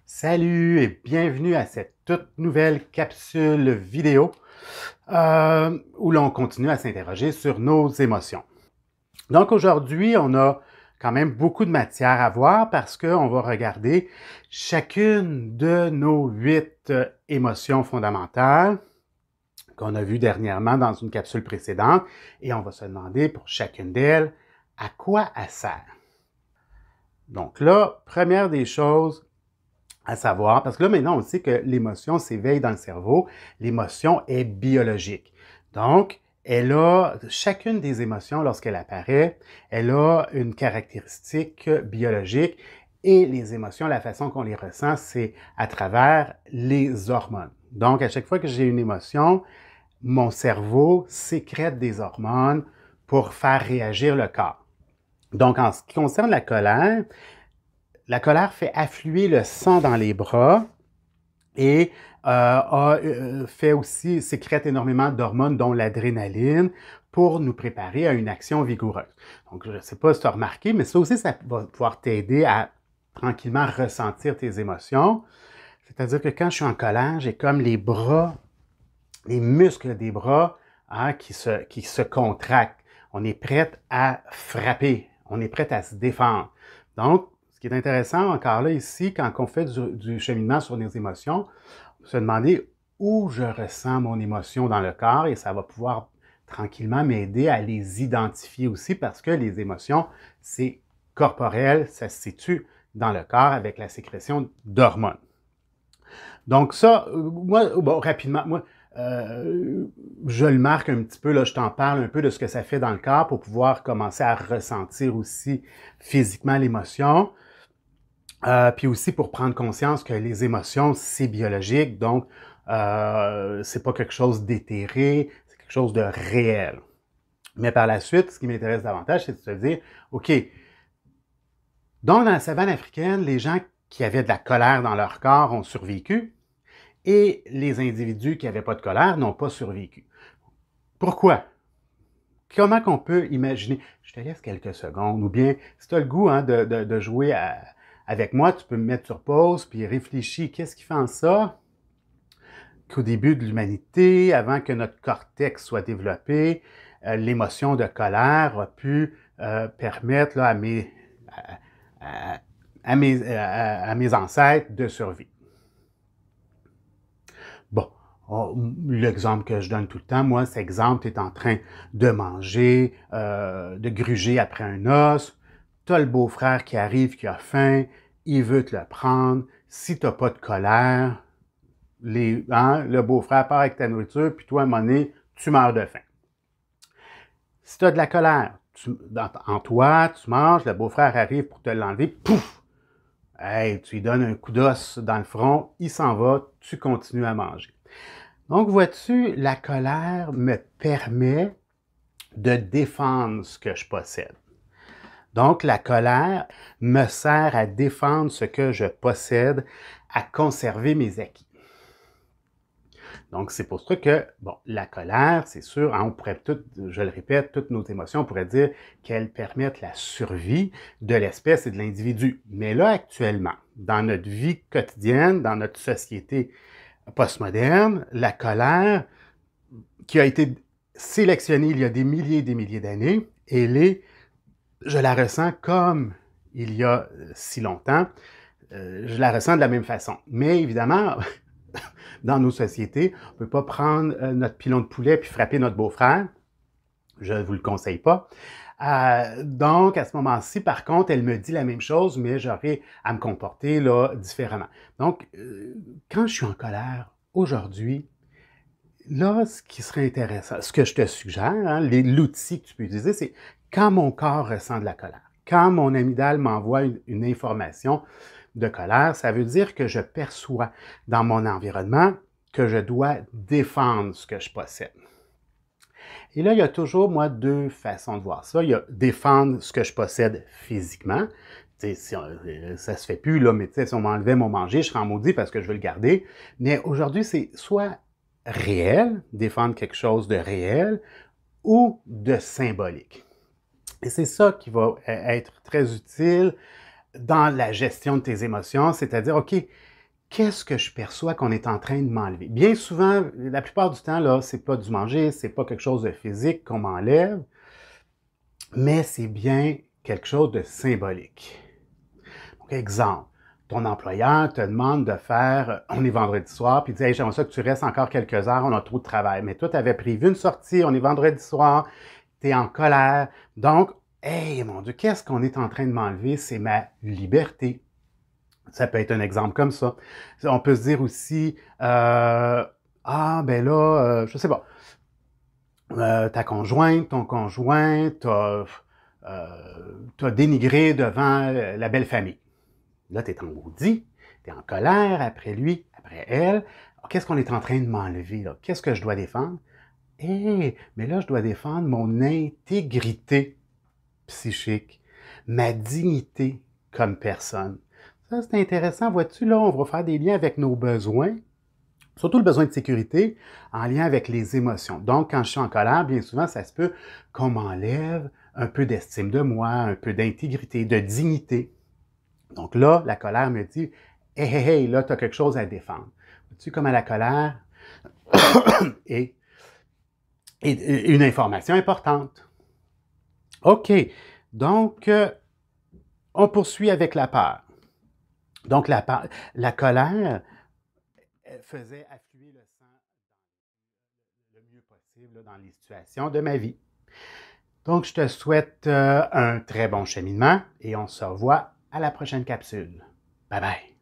Salut et bienvenue à cette toute nouvelle capsule vidéo où l'on continue à s'interroger sur nos émotions. Donc aujourd'hui, on a quand même beaucoup de matière à voir parce qu'on va regarder chacune de nos 8 émotions fondamentales qu'on a vues dernièrement dans une capsule précédente et on va se demander pour chacune d'elles à quoi elle sert. Donc là, première des choses à savoir, parce que là, maintenant, on sait que l'émotion s'éveille dans le cerveau. L'émotion est biologique. Donc, chacune des émotions, lorsqu'elle apparaît, elle a une caractéristique biologique et les émotions, la façon qu'on les ressent, c'est à travers les hormones. Donc, à chaque fois que j'ai une émotion, mon cerveau sécrète des hormones pour faire réagir le corps. Donc, en ce qui concerne la colère fait affluer le sang dans les bras et fait aussi, sécrète énormément d'hormones, dont l'adrénaline, pour nous préparer à une action vigoureuse. Donc, je ne sais pas si tu as remarqué, mais ça aussi, ça va pouvoir t'aider à tranquillement ressentir tes émotions. C'est-à-dire que quand je suis en colère, j'ai comme les bras, les muscles des bras qui se contractent. On est prêt à frapper, on est prêt à se défendre. Donc, ce qui est intéressant encore là ici, quand on fait du cheminement sur nos émotions, on peut se demander où je ressens mon émotion dans le corps et ça va pouvoir tranquillement m'aider à les identifier aussi parce que les émotions, c'est corporel, ça se situe dans le corps avec la sécrétion d'hormones. Donc ça, moi, bon, rapidement, je le marque un petit peu, là, je t'en parle un peu de ce que ça fait dans le corps pour pouvoir commencer à ressentir aussi physiquement l'émotion. Puis aussi pour prendre conscience que les émotions, c'est biologique, donc c'est pas quelque chose d'éthéré, c'est quelque chose de réel. Mais par la suite, ce qui m'intéresse davantage, c'est de se dire, OK, donc dans la savane africaine, les gens qui avaient de la colère dans leur corps ont survécu et les individus qui n'avaient pas de colère n'ont pas survécu. Pourquoi? Comment qu'on peut imaginer? Je te laisse quelques secondes, ou bien si tu as le goût de jouer avec moi, tu peux me mettre sur pause puis réfléchir. Qu'est-ce qui fait en ça qu'au début de l'humanité, avant que notre cortex soit développé, l'émotion de colère a pu permettre là, à mes ancêtres de survivre. Bon, l'exemple que je donne tout le temps, moi, cet exemple, tu es en train de manger, de gruger après un os, tu as le beau-frère qui arrive, qui a faim, il veut te le prendre. Si tu n'as pas de colère, le beau-frère part avec ta nourriture, puis toi, à un moment donné, tu meurs de faim. Si tu as de la colère en toi, tu manges, le beau-frère arrive pour te l'enlever, pouf! Hey, tu lui donnes un coup d'os dans le front, il s'en va, tu continues à manger. Donc, vois-tu, la colère me permet de défendre ce que je possède. Donc, la colère me sert à défendre ce que je possède, à conserver mes acquis. Donc, c'est pour ça que, bon, la colère, c'est sûr, on pourrait je le répète, toutes nos émotions, on pourrait dire qu'elles permettent la survie de l'espèce et de l'individu. Mais là, actuellement, dans notre vie quotidienne, dans notre société postmoderne, la colère, qui a été sélectionnée il y a des milliers d'années, je la ressens comme il y a si longtemps, je la ressens de la même façon. Mais évidemment, dans nos sociétés, on ne peut pas prendre notre pilon de poulet puis frapper notre beau-frère. Je ne vous le conseille pas. Donc, à ce moment-ci, par contre, elle me dit la même chose, mais j'aurai à me comporter là, différemment. Donc, quand je suis en colère, aujourd'hui, là, ce qui serait intéressant, ce que je te suggère, l'outil que tu peux utiliser, c'est quand mon corps ressent de la colère, quand mon amygdale m'envoie une information de colère, ça veut dire que je perçois dans mon environnement que je dois défendre ce que je possède. Et là, il y a toujours, moi, deux façons de voir ça. Il y a défendre ce que je possède physiquement. Ça se fait plus, là, mais si on m'enlevait mon manger, je serais en maudit parce que je veux le garder. Mais aujourd'hui, c'est soit réel, défendre quelque chose de réel, ou de symbolique. Et c'est ça qui va être très utile dans la gestion de tes émotions, c'est-à-dire, OK, qu'est-ce que je perçois qu'on est en train de m'enlever? Bien souvent, la plupart du temps, là, c'est pas du manger, c'est pas quelque chose de physique qu'on m'enlève, mais c'est bien quelque chose de symbolique. Donc, exemple, ton employeur te demande de faire, on est vendredi soir, puis il dit, hey, j'aimerais ça que tu restes encore quelques heures, on a trop de travail. Mais toi, tu avais prévu une sortie, on est vendredi soir, tu es en colère. Donc, hey, mon Dieu, qu'est-ce qu'on est en train de m'enlever? C'est ma liberté. Ça peut être un exemple comme ça. On peut se dire aussi, ben là, je sais pas, ta conjointe, ton conjoint t'as dénigré devant la belle famille. Là, tu es en maudit, tu es en colère après lui, après elle. Qu'est-ce qu'on est en train de m'enlever, là? Qu'est-ce que je dois défendre? Mais là, je dois défendre mon intégrité psychique, ma dignité comme personne. Ça, c'est intéressant. Vois-tu, là, on va faire des liens avec nos besoins, surtout le besoin de sécurité, en lien avec les émotions. Donc, quand je suis en colère, bien souvent, ça se peut qu'on m'enlève un peu d'estime de moi, un peu d'intégrité, de dignité. Donc là, la colère me dit, hey, là, tu as quelque chose à défendre. Vois-tu, comme à la colère et une information importante. OK, donc, on poursuit avec la peur. Donc, la colère faisait affluer le sang le mieux possible dans les situations de ma vie. Donc, je te souhaite un très bon cheminement et on se revoit à la prochaine capsule. Bye bye!